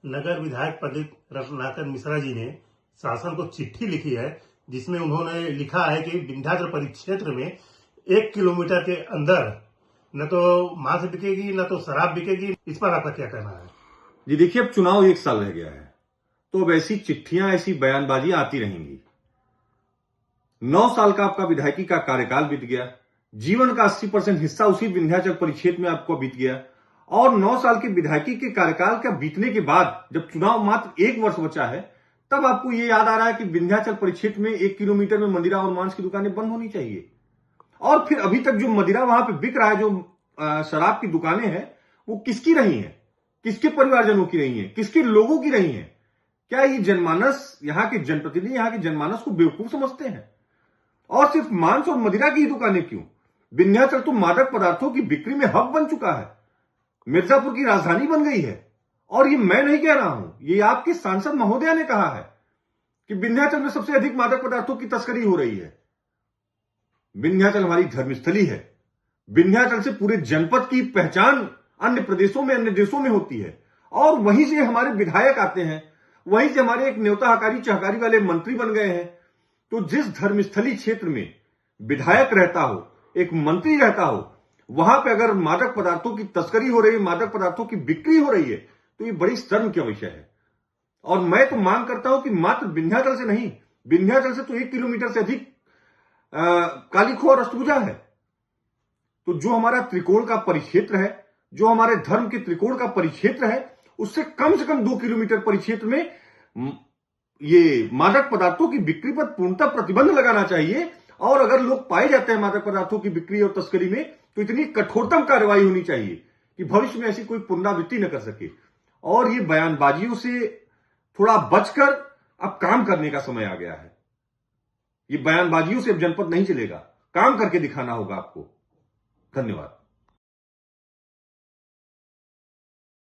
नगर विधायक पंडित रत्नाकर मिश्रा जी ने शासन को चिट्ठी लिखी है, जिसमें उन्होंने लिखा है कि विंध्याचल परिक्षेत्र में 1 किलोमीटर के अंदर न तो मांस बिकेगी न तो शराब बिकेगी। इस पर आपका क्या कहना है? जी देखिए, अब चुनाव 1 साल रह गया है, तो अब ऐसी चिट्ठियां, ऐसी बयानबाजी आती रहेंगी। 9 साल का आपका विधायकी का कार्यकाल बीत गया, जीवन का 80% हिस्सा उसी विंध्याचल परिक्षेत्र में आपको बीत गया, और 9 साल के विधायकी के कार्यकाल का बीतने के बाद जब चुनाव मात्र 1 वर्ष बचा है, तब आपको ये याद आ रहा है कि विंध्याचल परिक्षेत्र में 1 किलोमीटर में मदिरा और मांस की दुकानें बंद होनी चाहिए। और फिर अभी तक जो मदिरा वहां पे बिक रहा है, जो शराब की दुकानें हैं, वो किसकी रही हैं? किसके परिवारजनों की रही हैं? किसके लोगों की रही हैं? क्या ये जनमानस, यहां के जनप्रतिनिधि यहां के जनमानस को बेवकूफ समझते हैं? और सिर्फ मांस और मदिरा की ही दुकानें क्यों? विंध्याचल तो मादक पदार्थों की बिक्री में हब बन चुका है, मिर्जापुर की राजधानी बन गई है। और ये मैं नहीं कह रहा हूं, ये आपके सांसद महोदया ने कहा है कि विंध्याचल में सबसे अधिक मादक पदार्थों की तस्करी हो रही है। विंध्याचल हमारी धर्मस्थली है। विंध्याचल से पूरे जनपद की पहचान अन्य प्रदेशों में, अन्य देशों में होती है, और वहीं से हमारे विधायक आते हैं, वहीं से हमारे एक न्योता हकारी चहकारी वाले मंत्री बन गए हैं। तो जिस धर्मस्थली क्षेत्र में विधायक रहता हो, एक मंत्री रहता हो, वहां पे अगर मादक पदार्थों की तस्करी हो रही है, मादक पदार्थों की बिक्री हो रही है, तो ये बड़ी शर्म का विषय है। और मैं तो मांग करता हूं कि मात्र विंध्याचल से नहीं, विंध्याचल से तो 1 किलोमीटर से अधिक कालीखो और अष्टभुजा है। तो जो हमारा त्रिकोण का परिक्षेत्र है, जो हमारे धर्म के त्रिकोण का परिक्षेत्र है, उससे कम 2 किलोमीटर परिक्षेत्र में ये मादक पदार्थों की बिक्री पर पूर्णतः प्रतिबंध लगाना चाहिए। और अगर लोग पाए जाते हैं मादक पदार्थों की बिक्री और तस्करी में, तो इतनी कठोरतम कार्रवाई होनी चाहिए कि भविष्य में ऐसी कोई पुनरावृत्ति न कर सके। और ये बयानबाजियों से थोड़ा बचकर अब काम करने का समय आ गया है। ये बयानबाजियों से अब जनपद नहीं चलेगा, काम करके दिखाना होगा आपको। धन्यवाद।